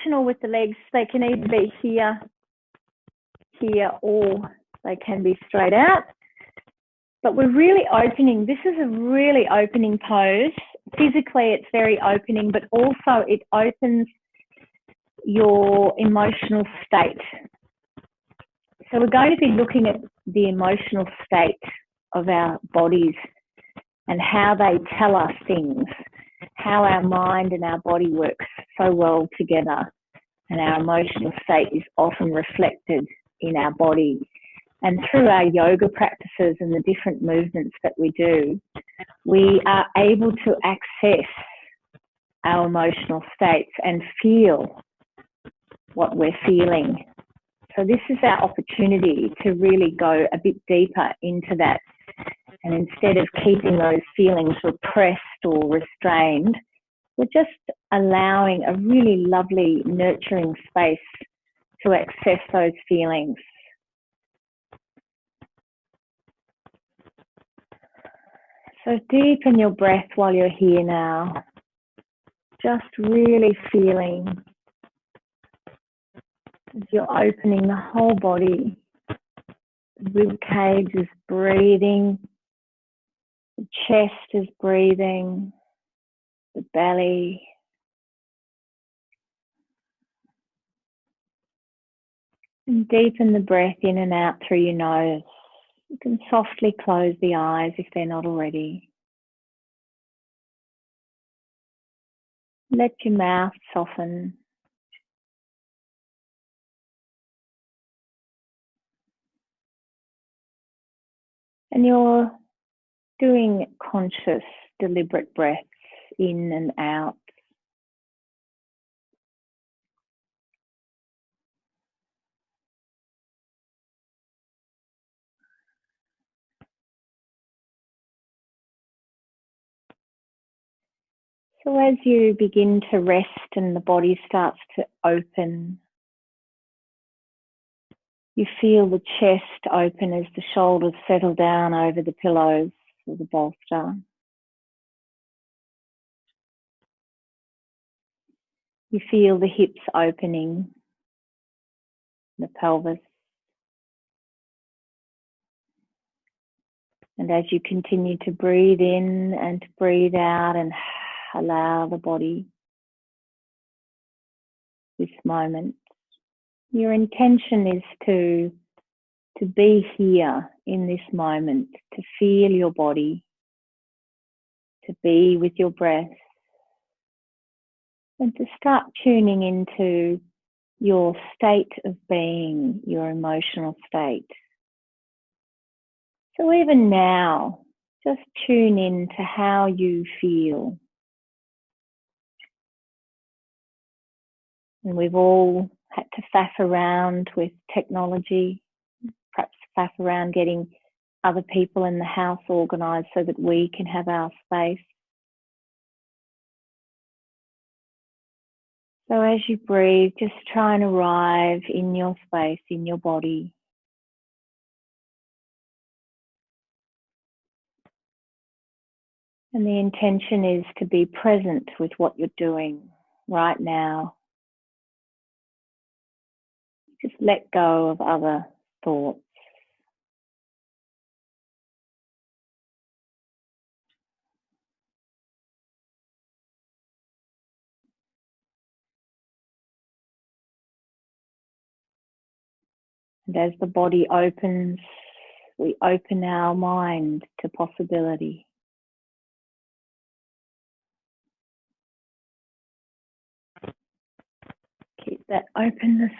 optional with the legs. They can either be here, here, or they can be straight out. But we're really opening. This is a really opening pose. Physically, it's very opening, but also it opens your emotional state. So we're going to be looking at the emotional state of our bodies and how they tell us things, how our mind and our body works so well together, and our emotional state is often reflected in our body. And through our yoga practices and the different movements that we do, we are able to access our emotional states and feel what we're feeling. So this is our opportunity to really go a bit deeper into that. And instead of keeping those feelings repressed or restrained, we're just allowing a really lovely, nurturing space to access those feelings. So deepen your breath while you're here now. Just really feeling as you're opening the whole body. The rib cage is breathing. The chest is breathing. The belly. And deepen the breath in and out through your nose. You can softly close the eyes if they're not already. Let your mouth soften. And you're doing conscious, deliberate breaths in and out. So as you begin to rest and the body starts to open, you feel the chest open as the shoulders settle down over the pillows or the bolster. You feel the hips opening, the pelvis. And as you continue to breathe in and to breathe out and allow the body this moment, your intention is to be here in this moment, to feel your body, to be with your breath, and to start tuning into your state of being, your emotional state. So even now, just tune in to how you feel. And we've all had to faff around with technology, perhaps faff around getting other people in the house organised so that we can have our space. So as you breathe, just try and arrive in your space, in your body. And the intention is to be present with what you're doing right now. Just let go of other thoughts. And as the body opens, we open our mind to possibility. Keep that openness.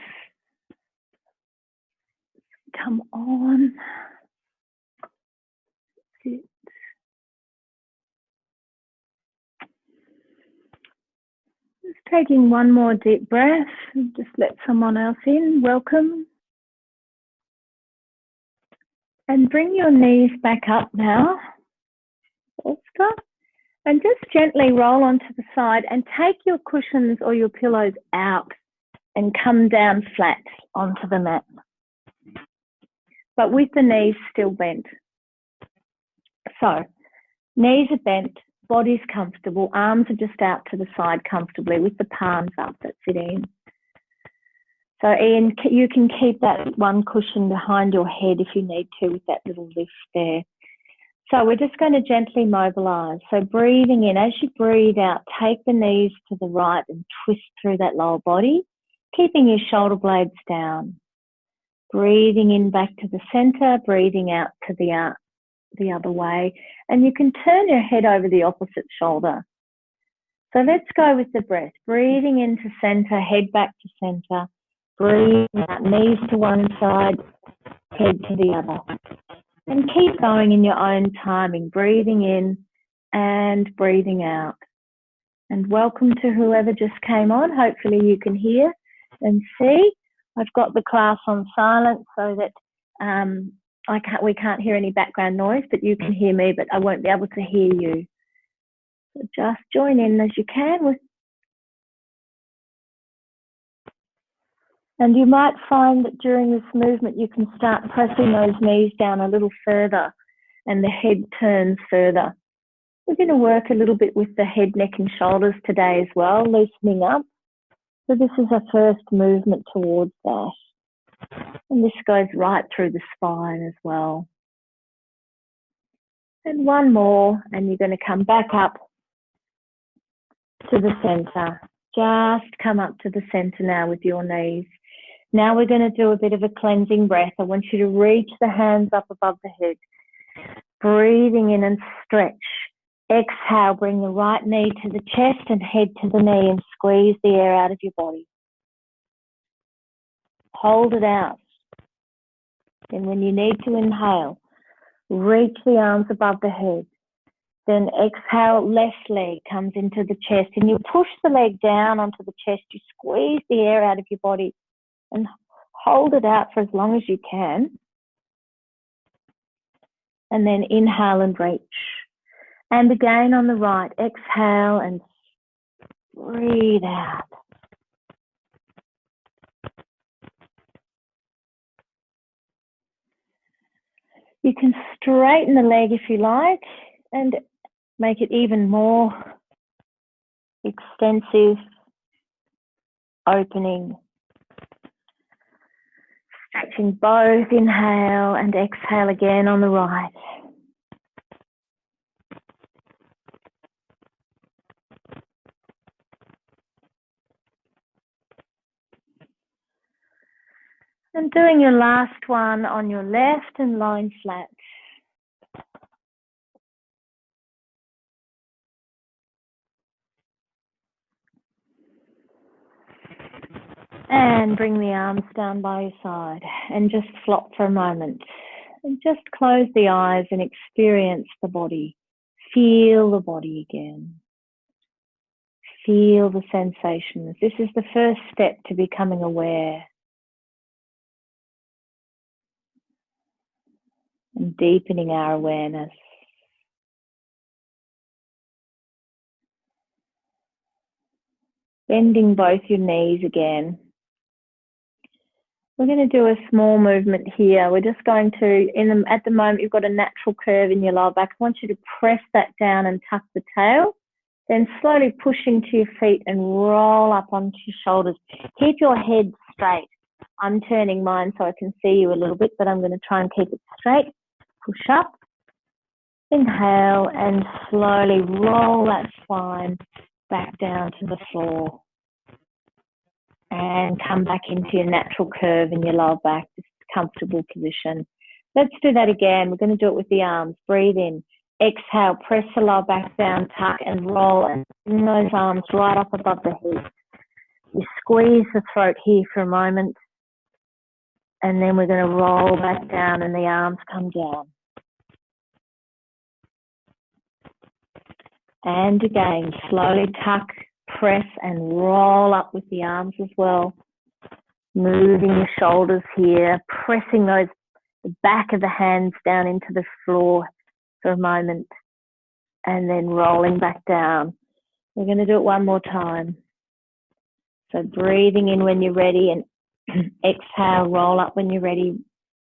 Come on. Sit. Just taking one more deep breath. Just let someone else in. Welcome. And bring your knees back up now. Bolster. And just gently roll onto the side and take your cushions or your pillows out and come down flat onto the mat, but with the knees still bent. So knees are bent, body's comfortable, arms are just out to the side comfortably with the palms up, that's it in. So Ian, you can keep that one cushion behind your head if you need to with that little lift there. So we're just going to gently mobilize. So breathing in, as you breathe out, take the knees to the right and twist through that lower body, keeping your shoulder blades down. Breathing in back to the center, breathing out to the other way. And you can turn your head over the opposite shoulder. So let's go with the breath. Breathing into center, head back to center. Breathing out, knees to one side, head to the other. And keep going in your own timing, breathing in and breathing out. And welcome to whoever just came on. Hopefully you can hear and see. I've got the class on silent so that we can't hear any background noise, but you can hear me, but I won't be able to hear you. So just join in as you can. And you might find that during this movement, you can start pressing those knees down a little further and the head turns further. We're going to work a little bit with the head, neck and shoulders today as well, loosening up. So this is a first movement towards that. And this goes right through the spine as well. And one more, and you're going to come back up to the center. Just come up to the center now with your knees. Now we're going to do a bit of a cleansing breath. I want you to reach the hands up above the head. Breathing in and stretch. Exhale, bring the right knee to the chest and head to the knee and squeeze the air out of your body. Hold it out. And when you need to inhale, reach the arms above the head. Then exhale, left leg comes into the chest and you push the leg down onto the chest. You squeeze the air out of your body and hold it out for as long as you can. And then inhale and reach. And again on the right, exhale and breathe out. You can straighten the leg if you like and make it even more extensive, opening. Stretching both, inhale and exhale again on the right. And doing your last one on your left and lying flat. And bring the arms down by your side and just flop for a moment. And just close the eyes and experience the body. Feel the body again. Feel the sensations. This is the first step to becoming aware. And deepening our awareness. Bending both your knees again. We're going to do a small movement here. We're just going to, at the moment, you've got a natural curve in your lower back. I want you to press that down and tuck the tail. Then slowly push into your feet and roll up onto your shoulders. Keep your head straight. I'm turning mine so I can see you a little bit, but I'm going to try and keep it straight. Push up, inhale, and slowly roll that spine back down to the floor. And come back into your natural curve in your lower back, just comfortable position. Let's do that again. We're going to do it with the arms. Breathe in. Exhale, press the lower back down, tuck and roll, and bring those arms right up above the head. You squeeze the throat here for a moment. And then we're going to roll back down and the arms come down. And again, slowly tuck, press and roll up with the arms as well. Moving your shoulders here, pressing the back of the hands down into the floor for a moment. And then rolling back down. We're going to do it one more time. So breathing in when you're ready and exhale, roll up when you're ready.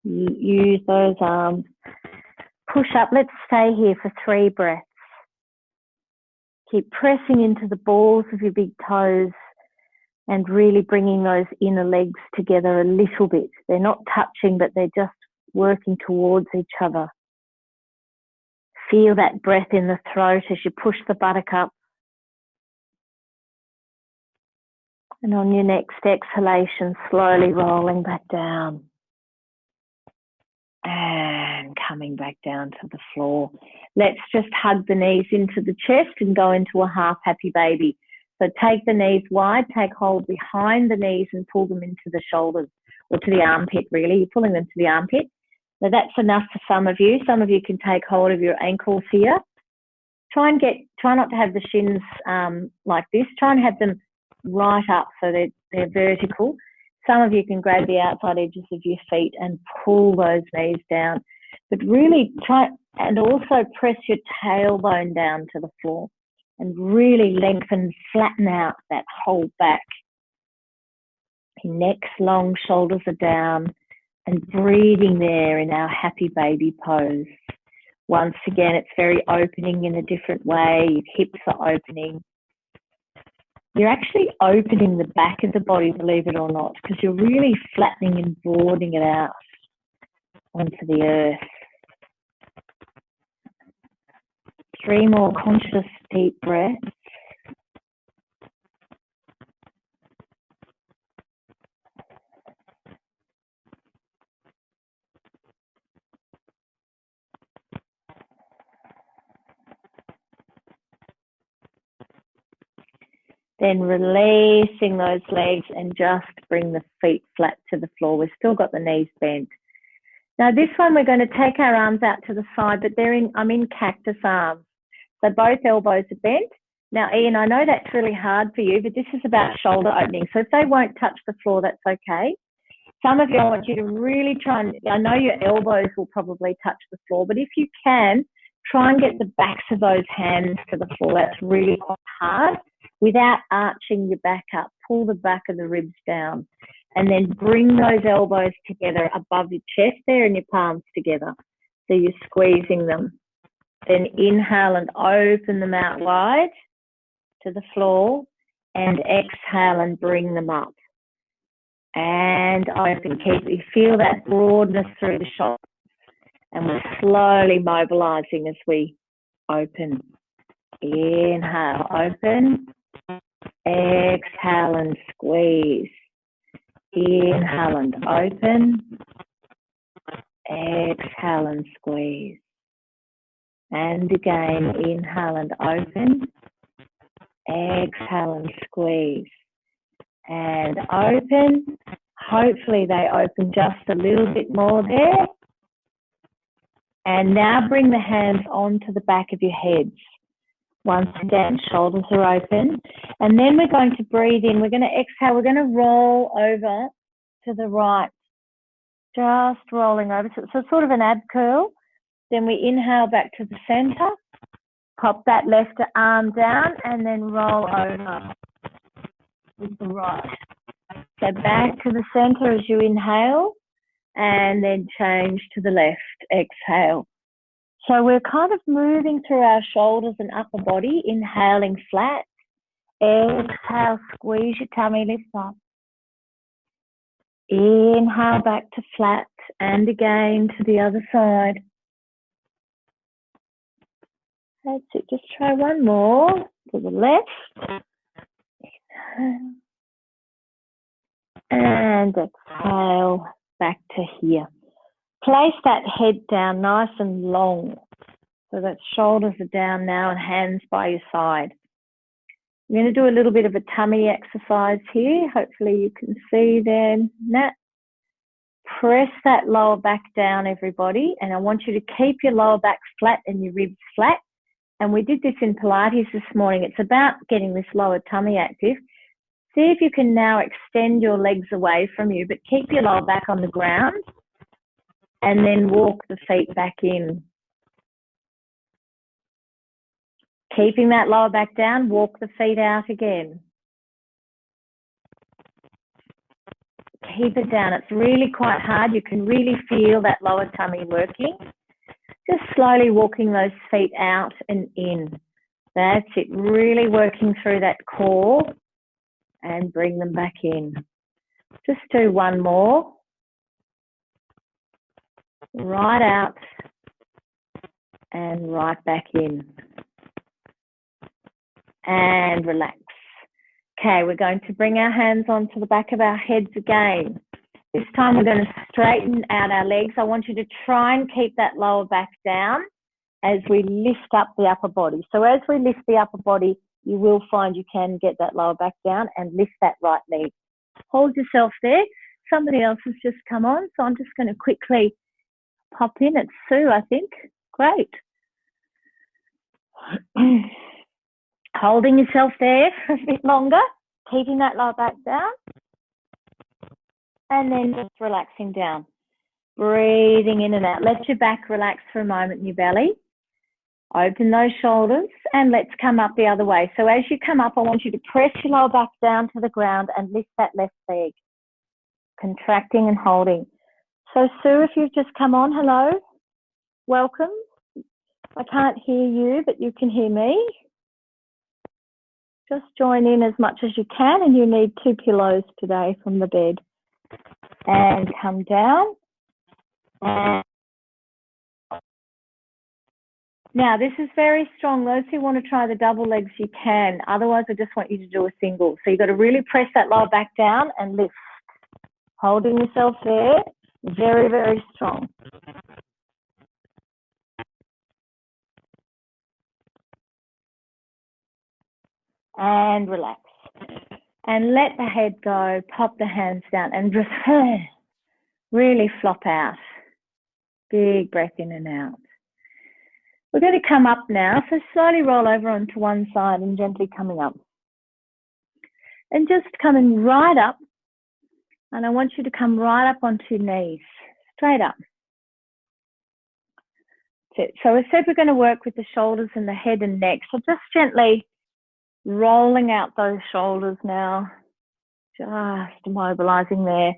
Use those arms. Push up. Let's stay here for 3 breaths. Keep pressing into the balls of your big toes. and really bringing those inner legs together a little bit. They're not touching, but they're just working towards each other. Feel that breath in the throat as you push the buttock up. And on your next exhalation, slowly rolling back down. And coming back down to the floor. Let's just hug the knees into the chest and go into a half happy baby. So take the knees wide, take hold behind the knees and pull them into the shoulders, or to the armpit really. You're pulling them to the armpit. Now that's enough for some of you. Some of you can take hold of your ankles here. Try not to have the shins like this. Try and have them right up so they're vertical. Some of you can grab the outside edges of your feet and pull those knees down. But really try, and also press your tailbone down to the floor and really lengthen, flatten out that whole back. Your neck's long, shoulders are down, and breathing there in our happy baby pose. Once again, it's very opening in a different way. Your hips are opening. You're actually opening the back of the body, believe it or not, because you're really flattening and broadening it out onto the earth. 3 more conscious deep breaths. Then releasing those legs and just bring the feet flat to the floor. We've still got the knees bent. Now this one we're going to take our arms out to the side, but I'm in cactus arms. So both elbows are bent. Now Ian, I know that's really hard for you, but this is about shoulder opening. So if they won't touch the floor, that's okay. Some of you, I want you to really try and, I know your elbows will probably touch the floor, but if you can, try and get the backs of those hands to the floor. That's really hard. Without arching your back up, pull the back of the ribs down and then bring those elbows together above your chest there and your palms together. So you're squeezing them. Then inhale and open them out wide to the floor and exhale and bring them up. And open, you feel that broadness through the shoulders. And we're slowly mobilizing as we open. Inhale, open. Exhale and squeeze. Inhale and open. Exhale and squeeze. And again, inhale and open. Exhale and squeeze. And open. Hopefully they open just a little bit more there. And now bring the hands onto the back of your heads. Once again, shoulders are open. And then we're going to breathe in. We're going to exhale. We're going to roll over to the right. Just rolling over. So sort of an ab curl. Then we inhale back to the center. Pop that left arm down and then roll over with the right. So back to the center as you inhale and then change to the left. Exhale. So we're kind of moving through our shoulders and upper body, inhaling flat. Exhale, squeeze your tummy, lift up. Inhale back to flat and again to the other side. That's it, just try one more to the left. Inhale. And exhale back to here. Place that head down nice and long so that shoulders are down now and hands by your side. I'm going to do a little bit of a tummy exercise here. Hopefully you can see them. That. Press that lower back down, everybody, and I want you to keep your lower back flat and your ribs flat. And we did this in Pilates this morning. It's about getting this lower tummy active. See if you can now extend your legs away from you, but keep your lower back on the ground. And then walk the feet back in. Keeping that lower back down, walk the feet out again. Keep it down. It's really quite hard. You can really feel that lower tummy working. Just slowly walking those feet out and in. That's it. Really working through that core and bring them back in. Just do one more. Right out and right back in. And relax. Okay, we're going to bring our hands onto the back of our heads again. This time we're going to straighten out our legs. I want you to try and keep that lower back down as we lift up the upper body. So as we lift the upper body, you will find you can get that lower back down and lift that right leg. Hold yourself there. Somebody else has just come on, so I'm just going to quickly pop in. It's Sue, I think. Great. Holding yourself there for a bit longer, keeping that lower back down, and then just relaxing down. Breathing in and out. Let your back relax for a moment in your belly. Open those shoulders, and let's come up the other way. So as you come up, I want you to press your lower back down to the ground and lift that left leg, contracting and holding. So Sue, if you've just come on, hello, welcome. I can't hear you, but you can hear me. Just join in as much as you can, and you need 2 pillows today from the bed. And come down. Now, this is very strong. Those who want to try the double legs, you can. Otherwise, I just want you to do a single. So you've got to really press that lower back down and lift. Holding yourself there. Very, very strong. And relax. And let the head go. Pop the hands down and just really flop out. Big breath in and out. We're going to come up now. So slowly roll over onto one side and gently coming up. And just coming right up. And I want you to come right up onto your knees. Straight up. So I said we're going to work with the shoulders and the head and neck. So just gently rolling out those shoulders now. Just mobilizing there.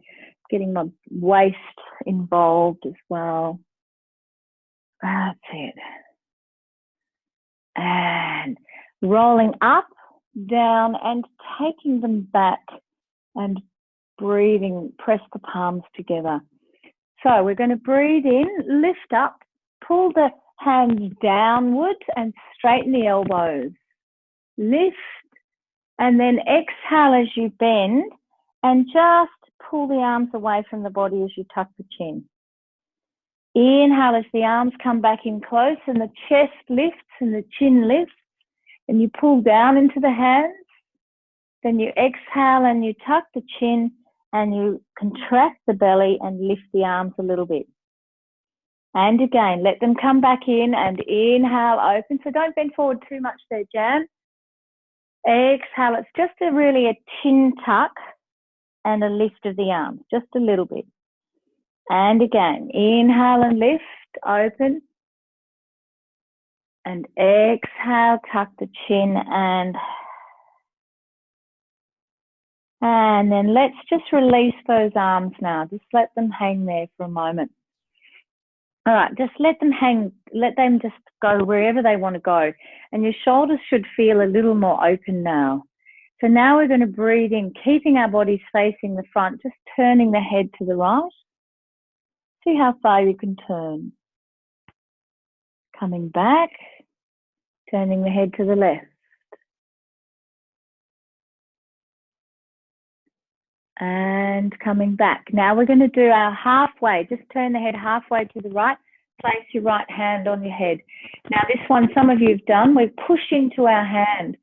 Getting my waist involved as well. That's it. And rolling up, down, and taking them back and breathing, press the palms together. So we're going to breathe in, lift up, pull the hands downwards and straighten the elbows. Lift, and then exhale as you bend and just pull the arms away from the body as you tuck the chin. Inhale as the arms come back in close and the chest lifts and the chin lifts, and you pull down into the hands. Then you exhale and you tuck the chin and you contract the belly and lift the arms a little bit. And again, let them come back in and inhale, open. So don't bend forward too much there, Jan. Exhale, it's just really a chin tuck and a lift of the arms, just a little bit. And again, inhale and lift, open. And exhale, tuck the chin and then let's just release those arms now. Just let them hang there for a moment. All right, just let them hang, let them just go wherever they want to go. And your shoulders should feel a little more open now. So now we're going to breathe in, keeping our bodies facing the front, just turning the head to the right. See how far you can turn. Coming back, turning the head to the left. And coming back. Now we're going to do our halfway. Just turn the head halfway to the right. Place your right hand on your head. Now this one, some of you have done. We push into our hand.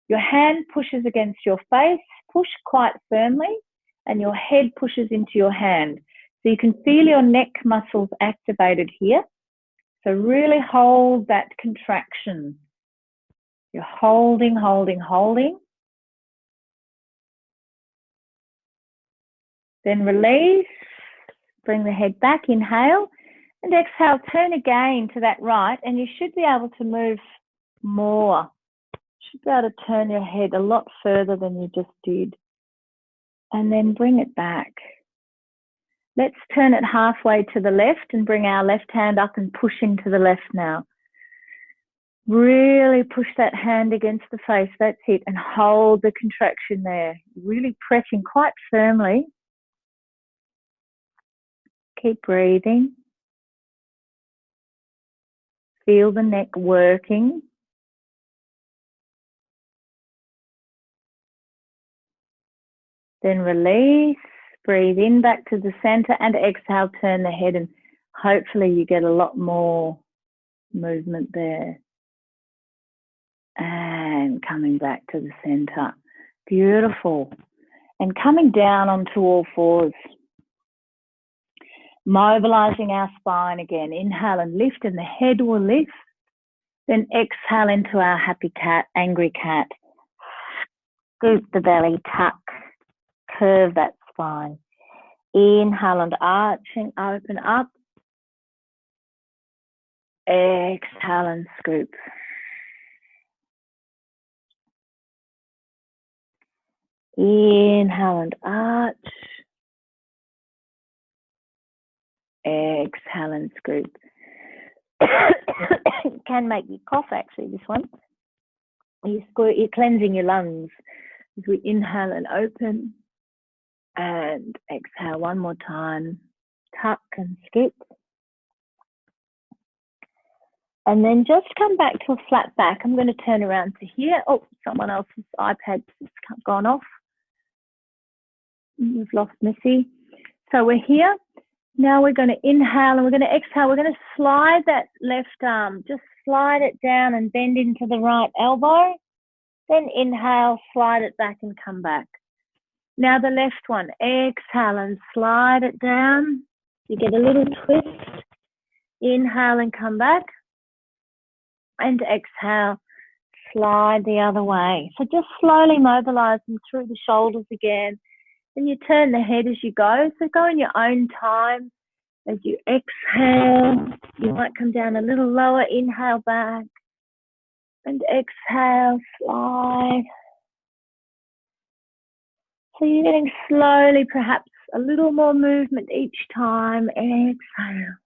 Your hand pushes against your face. Push quite firmly. And your head pushes into your hand. So you can feel your neck muscles activated here. So really hold that contraction. You're holding, holding, holding. Then release, bring the head back, inhale, and exhale, turn again to that right, and you should be able to move more. You should be able to turn your head a lot further than you just did. And then bring it back. Let's turn it halfway to the left and bring our left hand up and push into the left now. Really push that hand against the face. That's it. And hold the contraction there. Really pressing quite firmly. Keep breathing. Feel the neck working. Then release. Breathe in back to the center and exhale, turn the head, and hopefully you get a lot more movement there. And coming back to the center. Beautiful. And coming down onto all fours. Mobilizing our spine again. Inhale and lift, and the head will lift. Then exhale into our happy cat, angry cat. Scoop the belly, tuck, curve that spine. Inhale and arching, open up. Exhale and scoop. Inhale and arch. Exhale and scoop. Can make you cough actually, this one. You're cleansing your lungs. As we inhale and open. And exhale one more time. Tuck and skip. And then just come back to a flat back. I'm going to turn around to here. Oh, someone else's iPad's gone off. We've lost Missy. So we're here. Now we're going to inhale and we're going to exhale. We're going to slide that left arm. Just slide it down and bend into the right elbow. Then inhale, slide it back and come back. Now the left one. Exhale and slide it down. You get a little twist. Inhale and come back. And exhale, slide the other way. So just slowly mobilize them through the shoulders again. Then you turn the head as you go. So go in your own time. As you exhale, you might come down a little lower. Inhale back. And exhale, slide. So you're getting slowly, perhaps a little more movement each time. Exhale.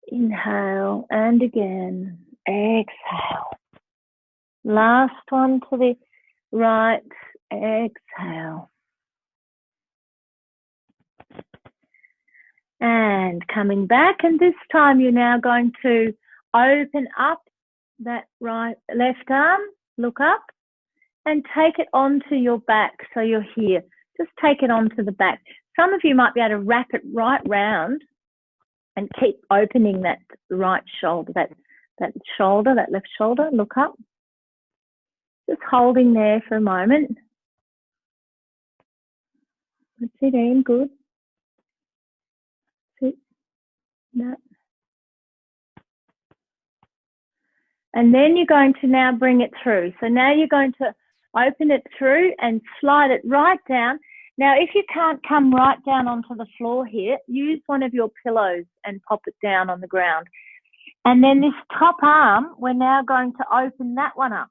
Inhale and again. Exhale. Last one to the right. Exhale. And coming back, and this time you're now going to open up that left arm, look up, and take it onto your back. So you're here. Just take it onto the back. Some of you might be able to wrap it right round and keep opening that right shoulder, that left shoulder, look up. Just holding there for a moment. That's it, Ian, good. That's it. That. And then you're going to now bring it through. So now you're going to open it through and slide it right down. Now, if you can't come right down onto the floor here, use one of your pillows and pop it down on the ground. And then this top arm, we're now going to open that one up.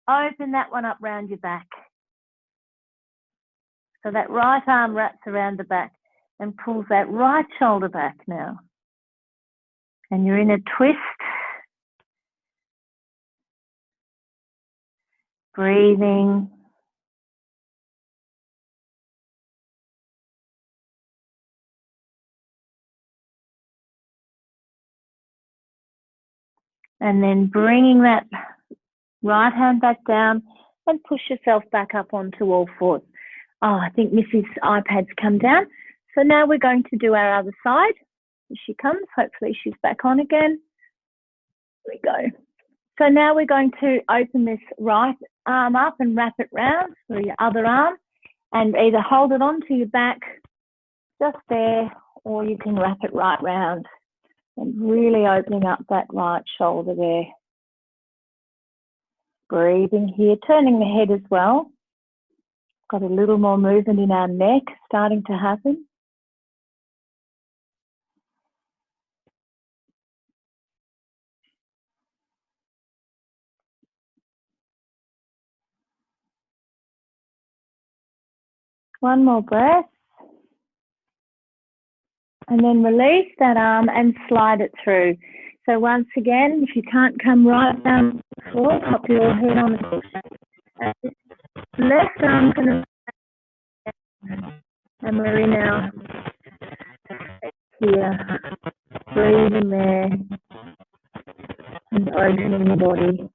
Open that one up round your back. So that right arm wraps around the back and pulls that right shoulder back now. And you're in a twist. Breathing. And then bringing that right hand back down and push yourself back up onto all fours. Oh, I think Missy's iPad's come down. So now we're going to do our other side. Here she comes. Hopefully she's back on again. Here we go. So now we're going to open this right arm up and wrap it round for your other arm and either hold it onto your back just there, or you can wrap it right round and really opening up that right shoulder there. Breathing here, turning the head as well. Got a little more movement in our neck starting to happen. One more breath. And then release that arm and slide it through. So once again, if you can't come right down to the floor, pop your head on the cushion. Left arm going to, and we're in our here, breathing there and opening the body.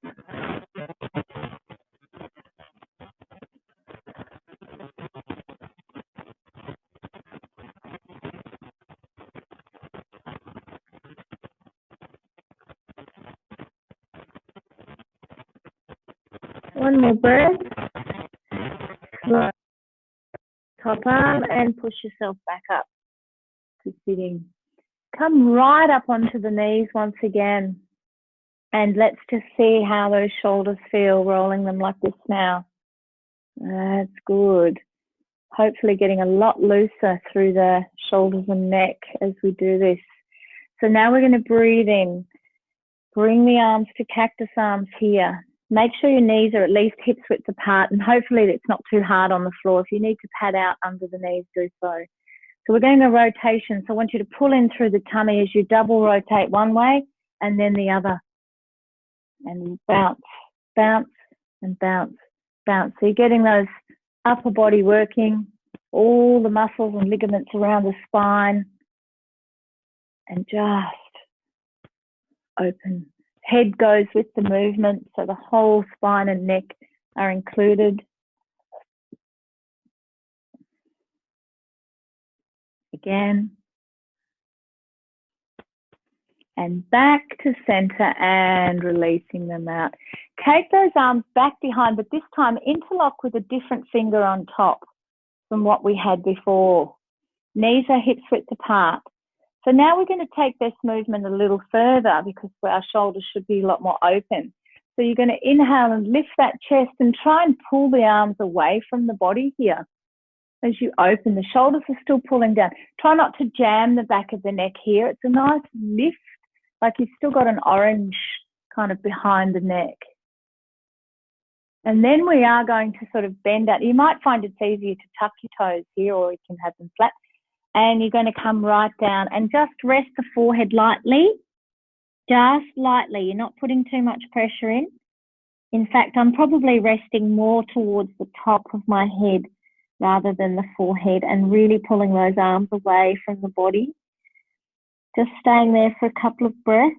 One more breath. Top arm and push yourself back up to sitting. Come right up onto the knees once again. And let's just see how those shoulders feel, rolling them like this now. That's good. Hopefully getting a lot looser through the shoulders and neck as we do this. So now we're going to breathe in. Bring the arms to cactus arms here. Make sure your knees are at least hips width apart, and hopefully it's not too hard on the floor. If you need to pad out under the knees, do so. So we're going to rotation. So I want you to pull in through the tummy as you double rotate one way and then the other. And bounce, bounce, and bounce, bounce. So you're getting those upper body working, all the muscles and ligaments around the spine. And just open. Head goes with the movement, so the whole spine and neck are included. Again. And back to center and releasing them out. Take those arms back behind, but this time interlock with a different finger on top from what we had before. Knees are hips width apart. So now we're going to take this movement a little further because our shoulders should be a lot more open. So you're going to inhale and lift that chest and try and pull the arms away from the body here. As you open, the shoulders are still pulling down. Try not to jam the back of the neck here. It's a nice lift, like you've still got an orange kind of behind the neck. And then we are going to sort of bend out. You might find it's easier to tuck your toes here, or you can have them flat. And you're going to come right down and just rest the forehead lightly, just lightly. You're not putting too much pressure in. In fact, I'm probably resting more towards the top of my head rather than the forehead, and really pulling those arms away from the body. Just staying there for a couple of breaths.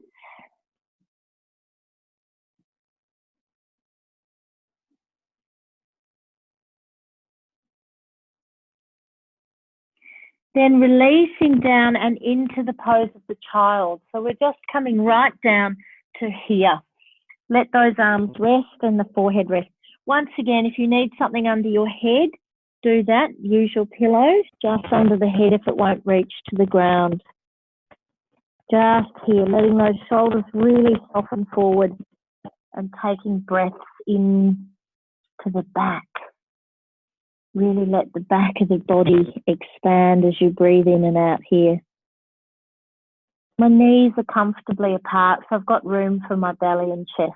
Then releasing down and into the pose of the child. So we're just coming right down to here. Let those arms rest and the forehead rest. Once again, if you need something under your head, do that. Use your pillow just under the head if it won't reach to the ground. Just here, letting those shoulders really soften forward and taking breaths in to the back. Really let the back of the body expand as you breathe in and out here. My knees are comfortably apart, so I've got room for my belly and chest.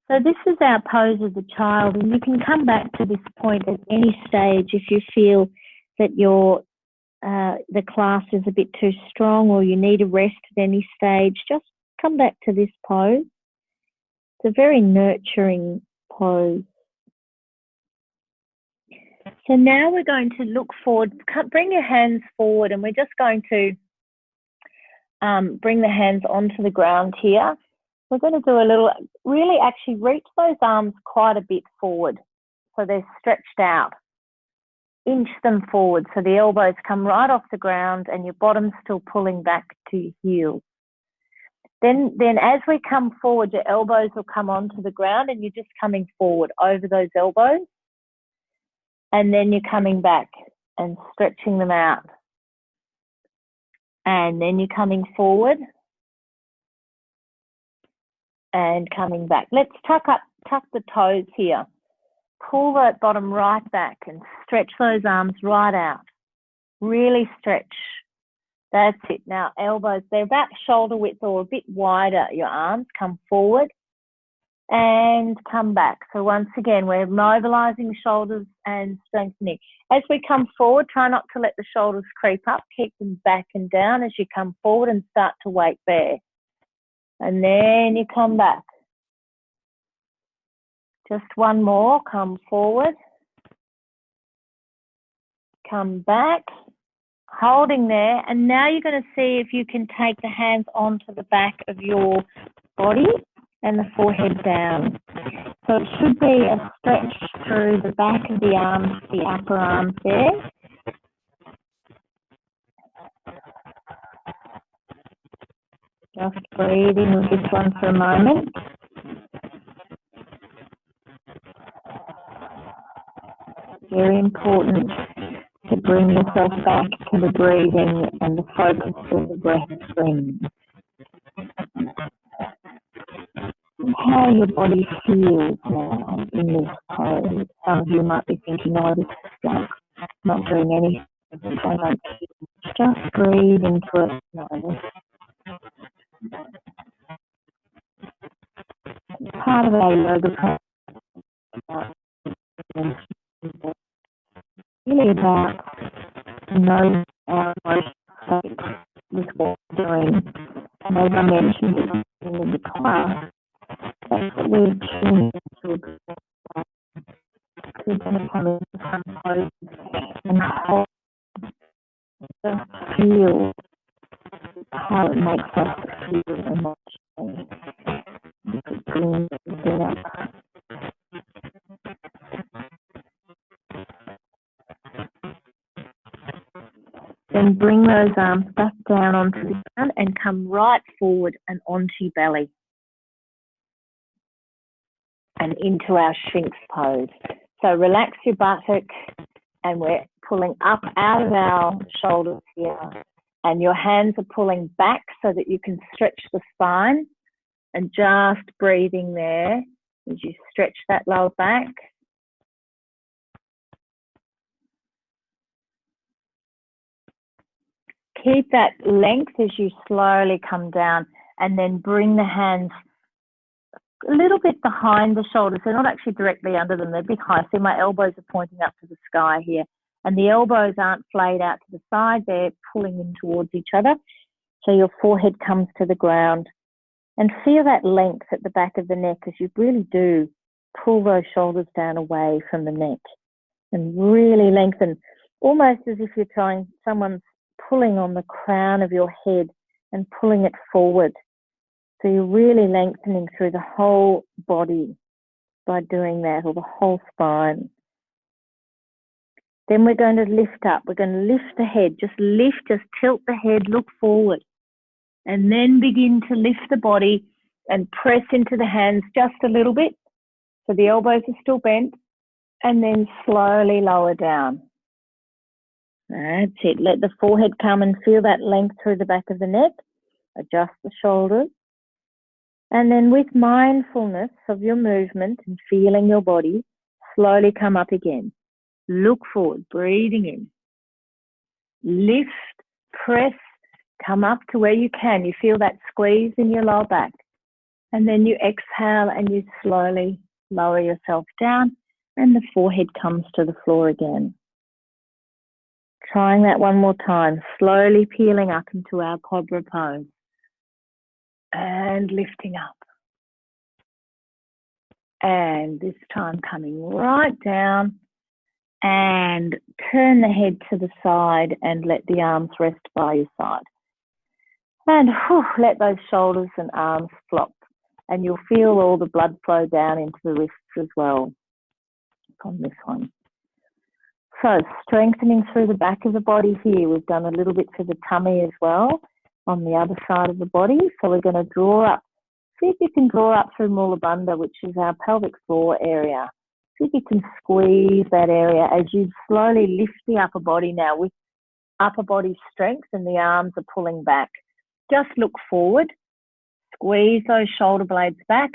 So this is our pose of the child, and you can come back to this point at any stage if you feel that the class is a bit too strong or you need a rest at any stage. Just come back to this pose. It's a very nurturing pose. So now we're going to look forward, bring your hands forward, and we're just going to bring the hands onto the ground here. We're going to do a little, really actually reach those arms quite a bit forward so they're stretched out. Inch them forward so the elbows come right off the ground and your bottom's still pulling back to your heels. Then as we come forward, your elbows will come onto the ground and you're just coming forward over those elbows. And then you're coming back and stretching them out. And then you're coming forward and coming back. Let's tuck the toes here. Pull that bottom right back and stretch those arms right out. Really stretch. That's it. Now, elbows, they're about shoulder width or a bit wider. Your arms come forward and come back. So once again, we're mobilizing shoulders and strengthening. As we come forward, try not to let the shoulders creep up. Keep them back and down as you come forward and start to weight bear. And then you come back. Just one more, come forward. Come back, holding there. And now you're going to see if you can take the hands onto the back of your body and the forehead down. So it should be a stretch through the back of the arms, the upper arms there. Just breathing with this one for a moment. Very important to bring yourself back to the breathing and the focus of the breath brings. How your body feels now in this pose. Some of you might be thinking, oh, this is like not doing anything so much. Just breathe into it slowly. Part of our yoga practice really about knowing our emotions with what we're doing. And as I mentioned at the beginning of the class, that's what we're tuning into. We're going to come into some pose and hold, just feel how it makes us feel emotionally. Bring it up. Then bring those arms back down onto the ground and come right forward and onto your belly and into our Sphinx pose. So relax your buttock and we're pulling up out of our shoulders here, and your hands are pulling back so that you can stretch the spine, and just breathing there as you stretch that lower back. Keep that length as you slowly come down, and then bring the hands a little bit behind the shoulders. They're not actually directly under them, they're a bit high. See, my elbows are pointing up to the sky here, and the elbows aren't flayed out to the side, they're pulling in towards each other. So your forehead comes to the ground, and feel that length at the back of the neck as you really do pull those shoulders down away from the neck and really lengthen, almost as if you're trying, someone's pulling on the crown of your head and pulling it forward. So you're really lengthening through the whole body by doing that, or the whole spine. Then we're going to lift up. We're going to lift the head. Just lift, just tilt the head, look forward. And then begin to lift the body and press into the hands just a little bit. So the elbows are still bent. And then slowly lower down. That's it. Let the forehead come and feel that length through the back of the neck. Adjust the shoulders. And then with mindfulness of your movement and feeling your body, slowly come up again. Look forward, breathing in. Lift, press, come up to where you can. You feel that squeeze in your lower back. And then you exhale and you slowly lower yourself down, and the forehead comes to the floor again. Trying that one more time, slowly peeling up into our cobra pose. And lifting up. And this time coming right down, and turn the head to the side and let the arms rest by your side. And let those shoulders and arms flop, and you'll feel all the blood flow down into the wrists as well on this one. So strengthening through the back of the body here. We've done a little bit for the tummy as well on the other side of the body. So we're going to draw up. See if you can draw up through Mula Bandha, which is our pelvic floor area. See if you can squeeze that area as you slowly lift the upper body now with upper body strength, and the arms are pulling back. Just look forward, squeeze those shoulder blades back,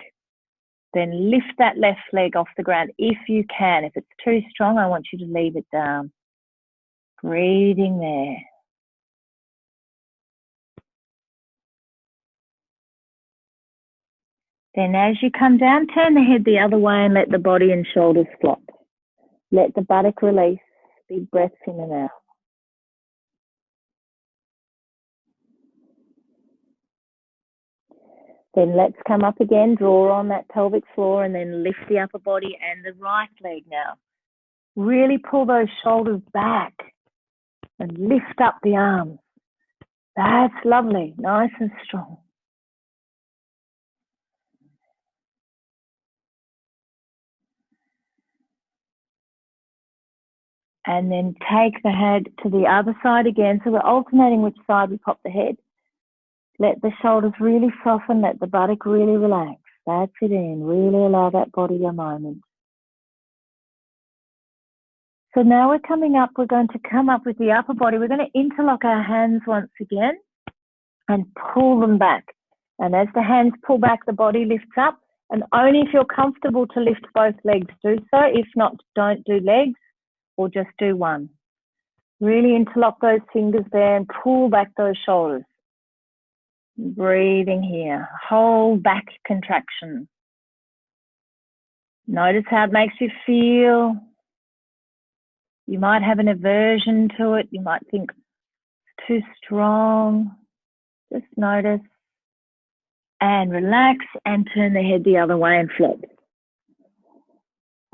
then lift that left leg off the ground if you can. If it's too strong, I want you to leave it down. Breathing there. Then as you come down, turn the head the other way and let the body and shoulders flop. Let the buttock release. Big breaths in and out. Then let's come up again, draw on that pelvic floor and then lift the upper body and the right leg now. Really pull those shoulders back and lift up the arms. That's lovely, nice and strong. And then take the head to the other side again. So we're alternating which side we pop the head. Let the shoulders really soften, let the buttock really relax. That's it in, really allow that body a moment. So now we're coming up, we're going to come up with the upper body. We're going to interlock our hands once again and pull them back. And as the hands pull back, the body lifts up. And only if you're comfortable to lift both legs, do so. If not, don't do legs or just do one. Really interlock those fingers there and pull back those shoulders. Breathing here, whole back contraction. Notice how it makes you feel. You might have an aversion to it. You might think it's too strong. Just notice and relax and turn the head the other way and flip.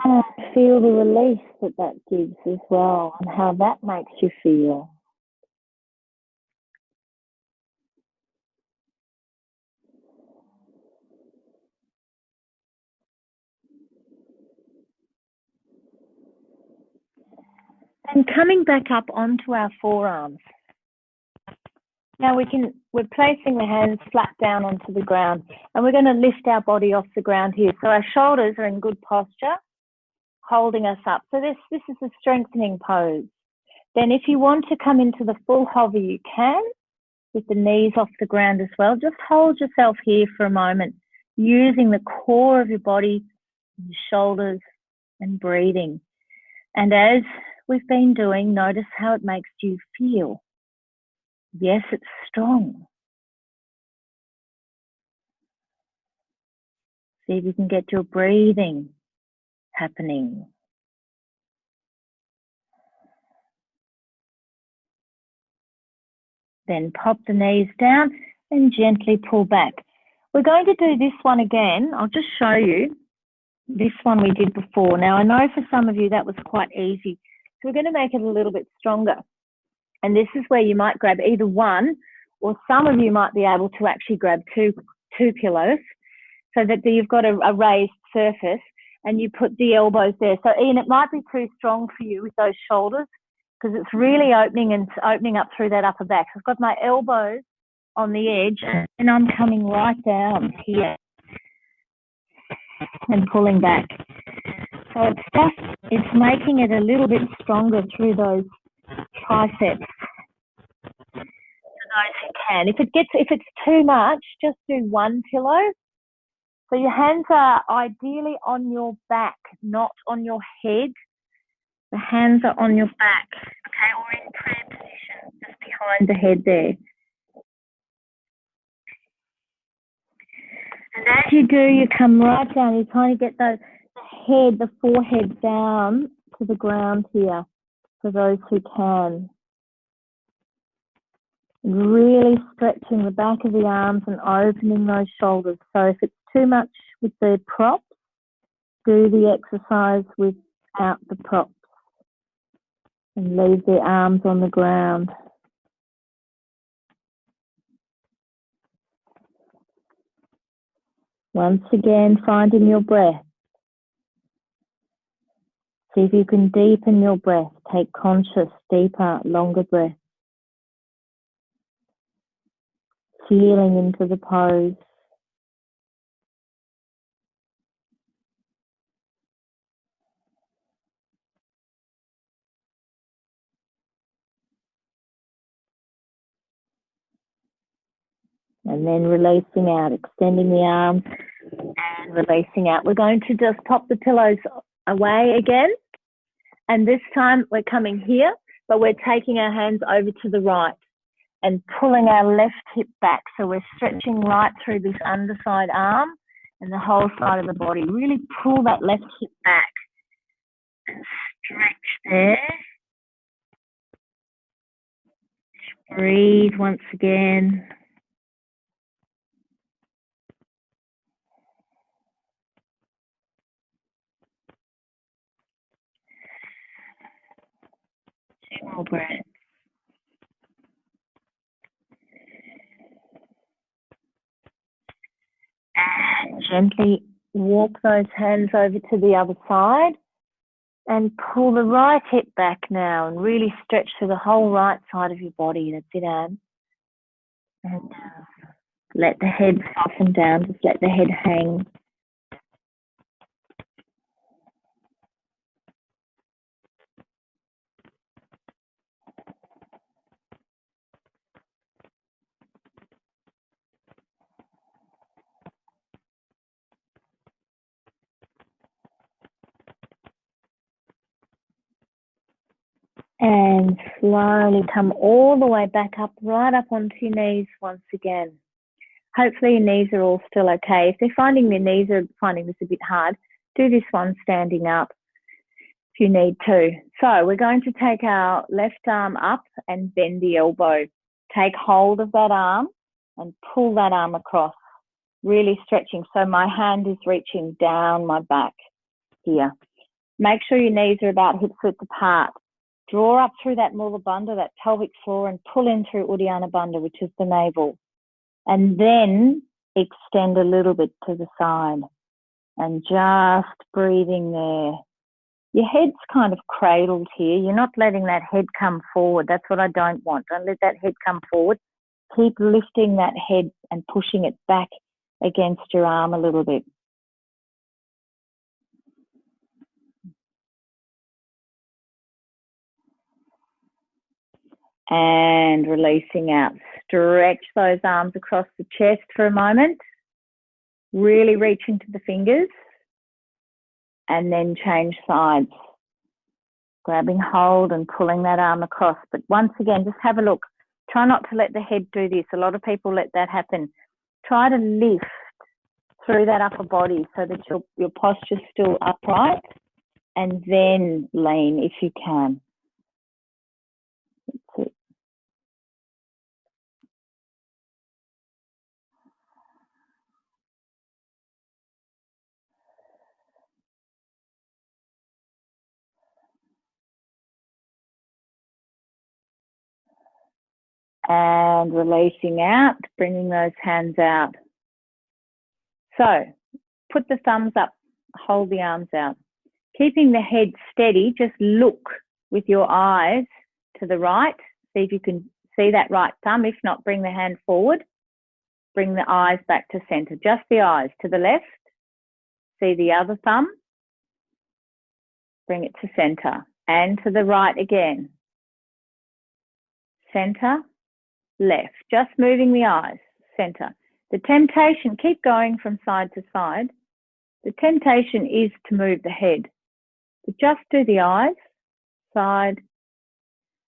And feel the release that that gives as well and how that makes you feel. And coming back up onto our forearms. Now we're placing the hands flat down onto the ground and we're going to lift our body off the ground here. So our shoulders are in good posture, holding us up. So this is a strengthening pose. Then if you want to come into the full hover, you can, with the knees off the ground as well. Just hold yourself here for a moment, using the core of your body, your shoulders, and breathing. And as we've been doing, notice how it makes you feel. Yes, it's strong. See if you can get your breathing happening. Then pop the knees down and gently pull back. We're going to do this one again. I'll just show you this one we did before. Now, I know for some of you that was quite easy. So we're going to make it a little bit stronger. And this is where you might grab either one, or some of you might be able to actually grab two pillows so that you've got a raised surface and you put the elbows there. So Ian, it might be too strong for you with those shoulders because it's really opening up through that upper back. So I've got my elbows on the edge and I'm coming right down here and pulling back. So it's making it a little bit stronger through those triceps. For those who can. If it's too much, just do one pillow. So your hands are ideally on your back, not on your head. The hands are on your back, okay, or in prayer position, just behind the head there. And as you do, you come right down. You kind of get the forehead down to the ground here, for those who can. Really stretching the back of the arms and opening those shoulders. So if it's too much with the props, do the exercise without the props and leave the arms on the ground. Once again, finding your breath. See if you can deepen your breath. Take conscious, deeper, longer breath. Feeling into the pose. And then releasing out, extending the arms and releasing out. We're going to just pop the pillows away again. And this time we're coming here, but we're taking our hands over to the right and pulling our left hip back. So we're stretching right through this underside arm and the whole side of the body. Really pull that left hip back and stretch there. Breathe once again. Two more breaths. And gently walk those hands over to the other side and pull the right hip back now and really stretch through the whole right side of your body. That's it, Anne. And let the head soften down, just let the head hang. And slowly come all the way back up, right up onto your knees once again. Hopefully your knees are all still okay. If they're finding their knees are finding this a bit hard, do this one standing up if you need to. So we're going to take our left arm up and bend the elbow. Take hold of that arm and pull that arm across, really stretching. So my hand is reaching down my back here. Make sure your knees are about hip width apart. Draw up through that Mula Bandha, that pelvic floor, and pull in through Uddiyana Bandha, which is the navel. And then extend a little bit to the side and just breathing there. Your head's kind of cradled here. You're not letting that head come forward. That's what I don't want. Don't let that head come forward. Keep lifting that head and pushing it back against your arm a little bit. And releasing out. Stretch those arms across the chest for a moment. Really reach into the fingers. And then change sides. Grabbing hold and pulling that arm across. But once again, just have a look. Try not to let the head do this. A lot of people let that happen. Try to lift through that upper body so that your posture's still upright. And then lean if you can. That's it. And releasing out, bringing those hands out. So put the thumbs up, hold the arms out. Keeping the head steady, just look with your eyes to the right. See if you can see that right thumb. If not, bring the hand forward. Bring the eyes back to center, just the eyes. To the left, see the other thumb. Bring it to center. And to the right again. Center, left. Just moving the eyes, center. The temptation, keep going from side to side. The temptation is to move the head. But just do the eyes, side,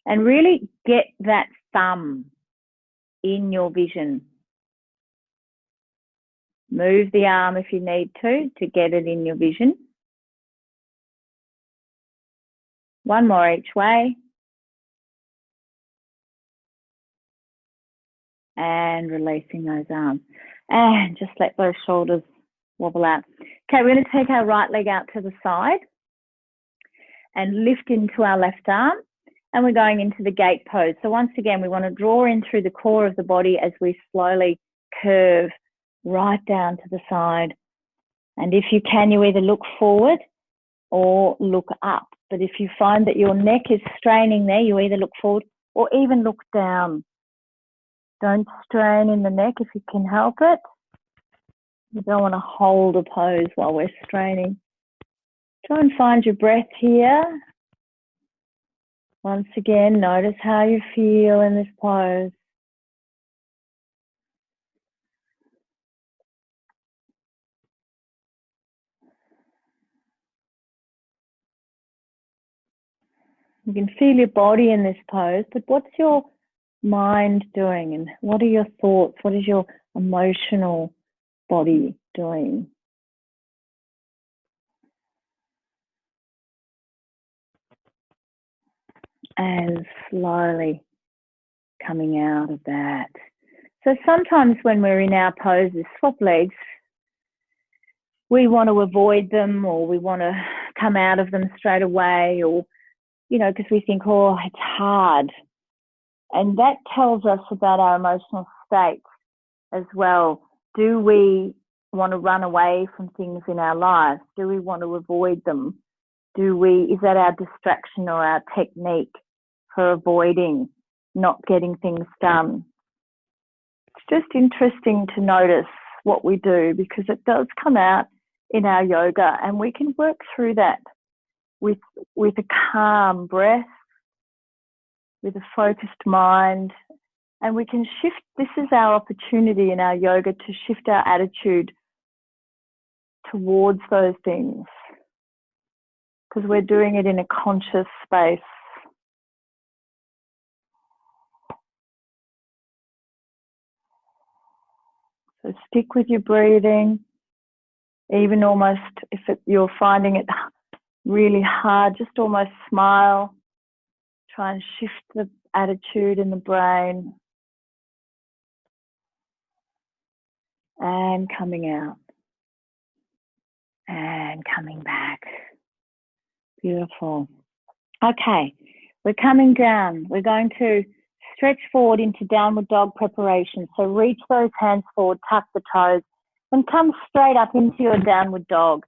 and really get that thumb in your vision. Move the arm if you need to get it in your vision. One more each way. And releasing those arms. And just let those shoulders wobble out. Okay, we're going to take our right leg out to the side and lift into our left arm. And we're going into the gate pose. So once again, we want to draw in through the core of the body as we slowly curve right down to the side. And if you can, you either look forward or look up. But if you find that your neck is straining there, you either look forward or even look down. Don't strain in the neck if you can help it. You don't want to hold a pose while we're straining. Try and find your breath here. Once again, notice how you feel in this pose. You can feel your body in this pose, but what's your mind doing and what are your thoughts? What is your emotional body doing? And slowly coming out of that. So sometimes when we're in our poses, swap legs, we want to avoid them, or we want to come out of them straight away, or, you know, because we think, oh, it's hard. And that tells us about our emotional state as well. Do we want to run away from things in our lives? Do we want to avoid them? Is that our distraction or our technique for avoiding not getting things done? It's just interesting to notice what we do, because it does come out in our yoga, and we can work through that with a calm breath, with a focused mind, and we can shift. This is our opportunity in our yoga to shift our attitude towards those things, because we're doing it in a conscious space. So stick with your breathing, even almost if you're finding it really hard, just almost smile. Try and shift the attitude in the brain. And coming out. And coming back. Beautiful. Okay, we're coming down. We're going to stretch forward into downward dog preparation. So reach those hands forward, tuck the toes, and come straight up into your downward dog.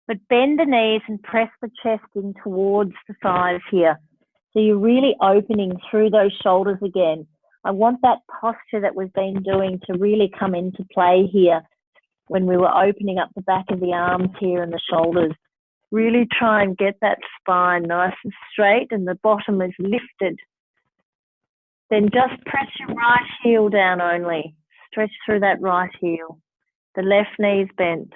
But bend the knees and press the chest in towards the thighs here. So you're really opening through those shoulders again. I want that posture that we've been doing to really come into play here when we were opening up the back of the arms here and the shoulders. Really try and get that spine nice and straight and the bottom is lifted. Then just press your right heel down only. Stretch through that right heel. The left knee's bent.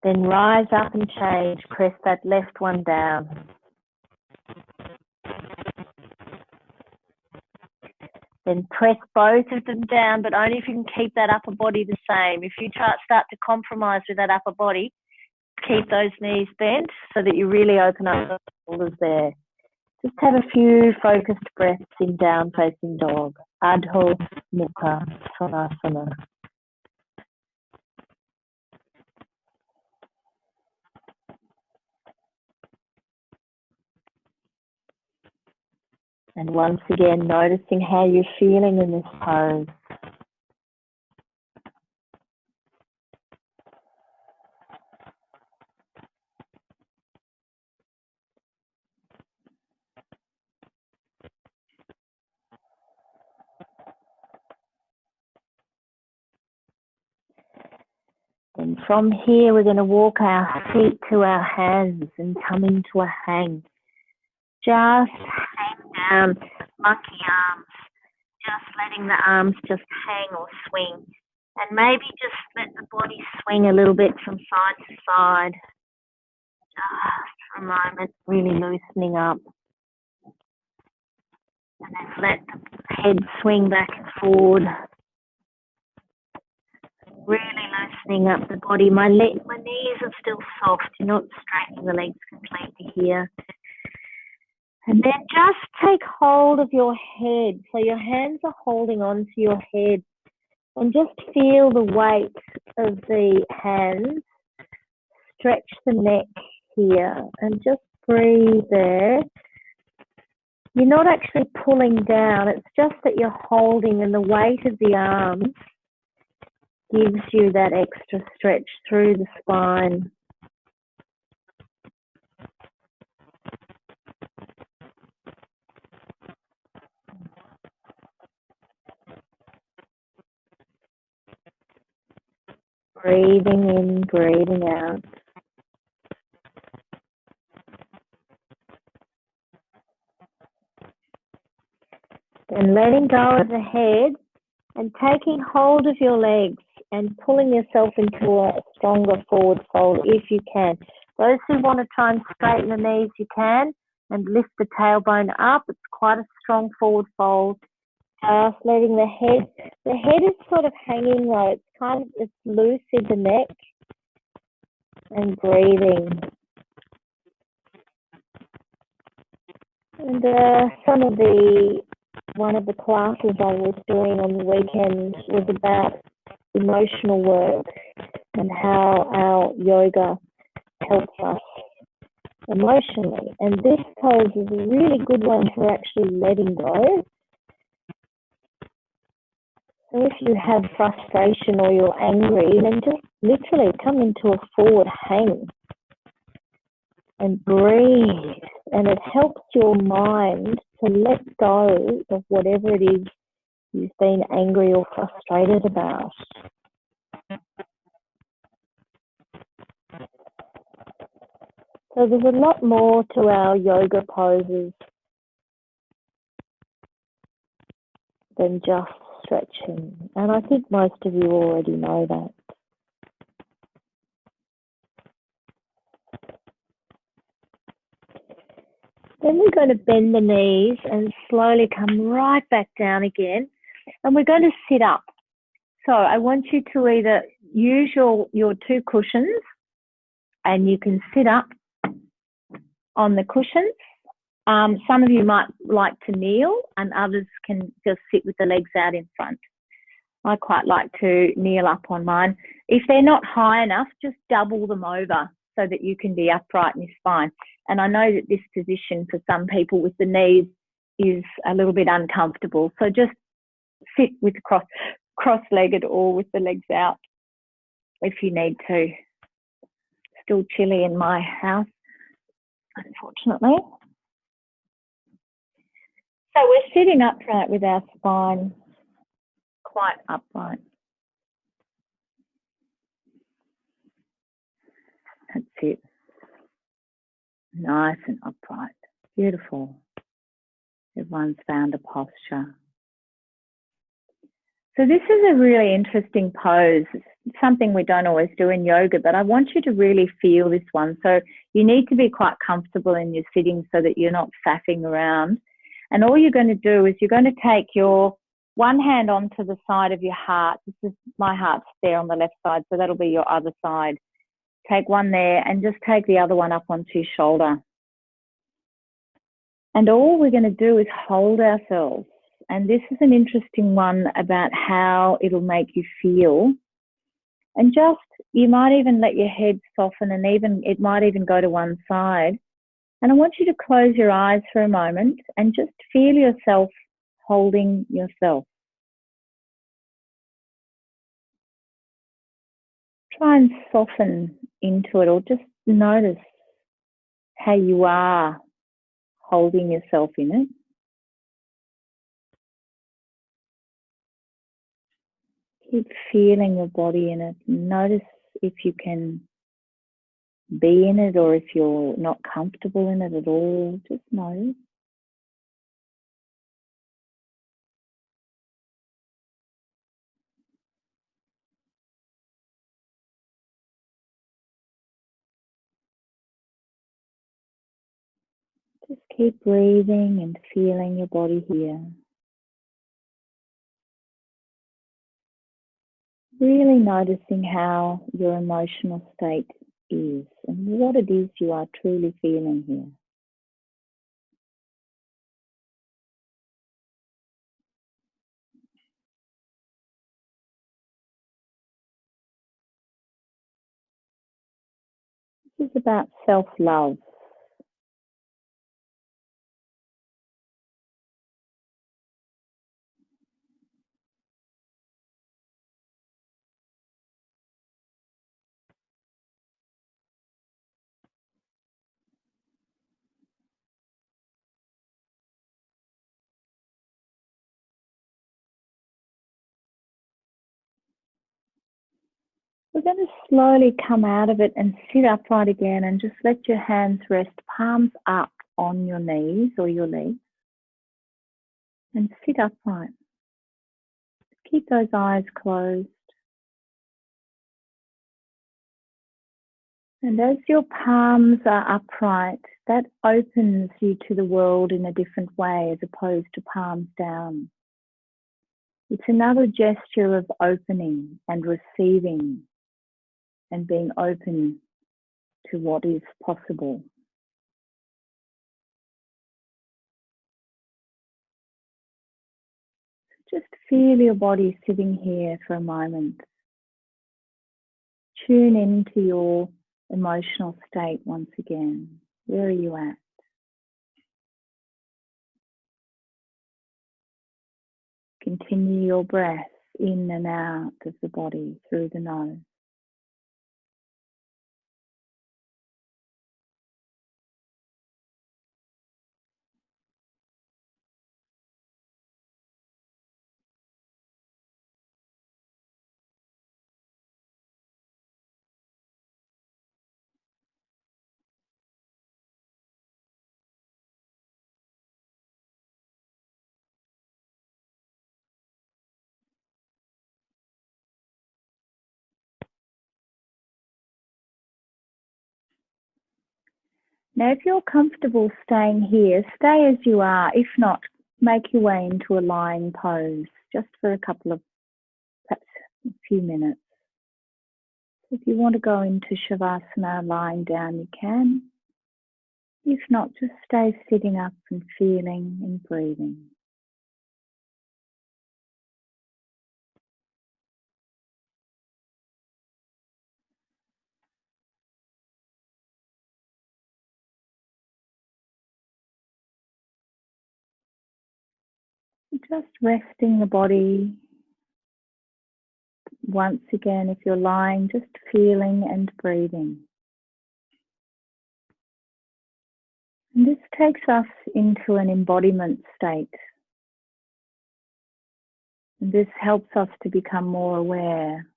Then rise up and change. Press that left one down. Then press both of them down, but only if you can keep that upper body the same. If you start to compromise with that upper body, keep those knees bent so that you really open up the shoulders there. Just have a few focused breaths in down facing dog. Adho Mukha Svanasana. And once again, noticing how you're feeling in this pose. And from here, we're going to walk our feet to our hands and come into a hang. Just hang down, monkey arms. Just letting the arms just hang or swing. And maybe just let the body swing a little bit from side to side. Just for a moment, really loosening up. And then let the head swing back and forward. Really loosening up the body. My knees are still soft. You're not straightening the legs completely here. And then just take hold of your head. So your hands are holding on to your head. And just feel the weight of the hands. Stretch the neck here. And just breathe there. You're not actually pulling down. It's just that you're holding, and the weight of the arms gives you that extra stretch through the spine. Breathing in, breathing out. And letting go of the head and taking hold of your legs and pulling yourself into a stronger forward fold if you can. Those who want to try and straighten the knees, you can, and lift the tailbone up. It's quite a strong forward fold. Just letting the head is sort of hanging low. It's loose in the neck. And breathing. And one of the classes I was doing on the weekend was about emotional work and how our yoga helps us emotionally. And this pose is a really good one for actually letting go. So if you have frustration or you're angry, then just literally come into a forward hang and breathe. And it helps your mind to let go of whatever it is you've been angry or frustrated about. So there's a lot more to our yoga poses than just stretching. And I think most of you already know that. Then we're going to bend the knees and slowly come right back down again. And we're going to sit up. So I want you to either use your two cushions, and you can sit up on the cushions. Some of you might like to kneel, and others can just sit with the legs out in front. I quite like to kneel up on mine. If they're not high enough, just double them over so that you can be upright in your spine. And I know that this position for some people with the knees is a little bit uncomfortable. So just sit with cross-legged or with the legs out if you need to. Still chilly in my house, unfortunately. So we're sitting upright with our spine quite upright. That's it. Nice and upright. Beautiful. Everyone's found a posture. So this is a really interesting pose. It's something we don't always do in yoga, but I want you to really feel this one. So you need to be quite comfortable in your sitting so that you're not faffing around. And all you're going to do is you're going to take your one hand onto the side of your heart. This is my heart's there on the left side, so that'll be your other side. Take one there and just take the other one up onto your shoulder. And all we're going to do is hold ourselves. And this is an interesting one about how it'll make you feel. And just, you might even let your head soften, and it might even go to one side. And I want you to close your eyes for a moment and just feel yourself holding yourself. Try and soften into it, or just notice how you are holding yourself in it. Keep feeling your body in it. Notice if you can be in it or if you're not comfortable in it at all. Just notice. Just keep breathing and feeling your body here. Really noticing how your emotional state is and what it is you are truly feeling here. This is about self-love. We're going to slowly come out of it and sit upright again, and just let your hands rest palms up on your knees or your legs and sit upright. Keep those eyes closed. And as your palms are upright, that opens you to the world in a different way as opposed to palms down. It's another gesture of opening and receiving and being open to what is possible. Just feel your body sitting here for a moment. Tune into your emotional state once again. Where are you at? Continue your breath in and out of the body through the nose. Now, if you're comfortable staying here, stay as you are. If not, make your way into a lying pose just for a couple of, perhaps a few minutes. If you want to go into Shavasana lying down, you can. If not, just stay sitting up and feeling and breathing. Just resting the body. Once again, if you're lying, just feeling and breathing. And this takes us into an embodiment state. And this helps us to become more aware.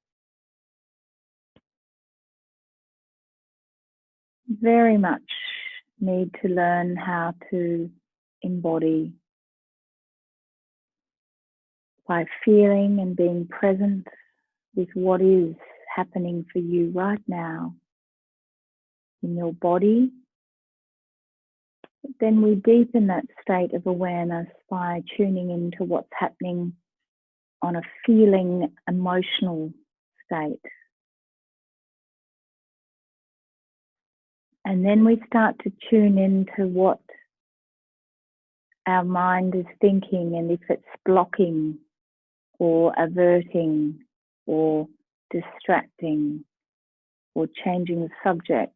Very much need to learn how to embody by feeling and being present with what is happening for you right now in your body. Then we deepen that state of awareness by tuning into what's happening on a feeling, emotional state. And then we start to tune into what our mind is thinking, and if it's blocking or averting or distracting or changing the subject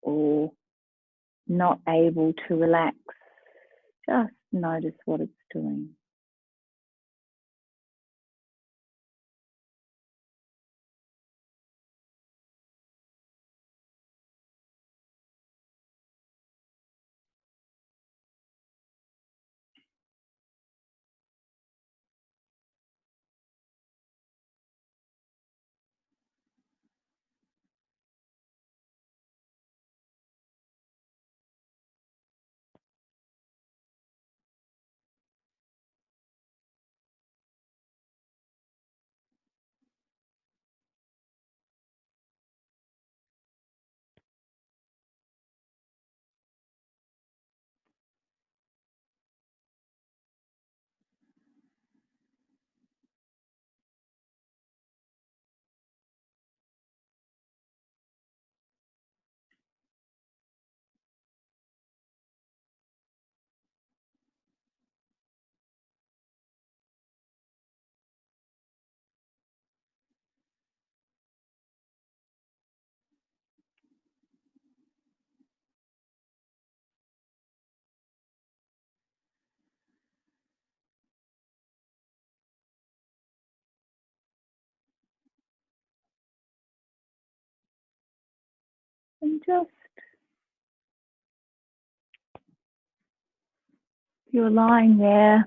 or not able to relax, just notice what it's doing. And just, you're lying there,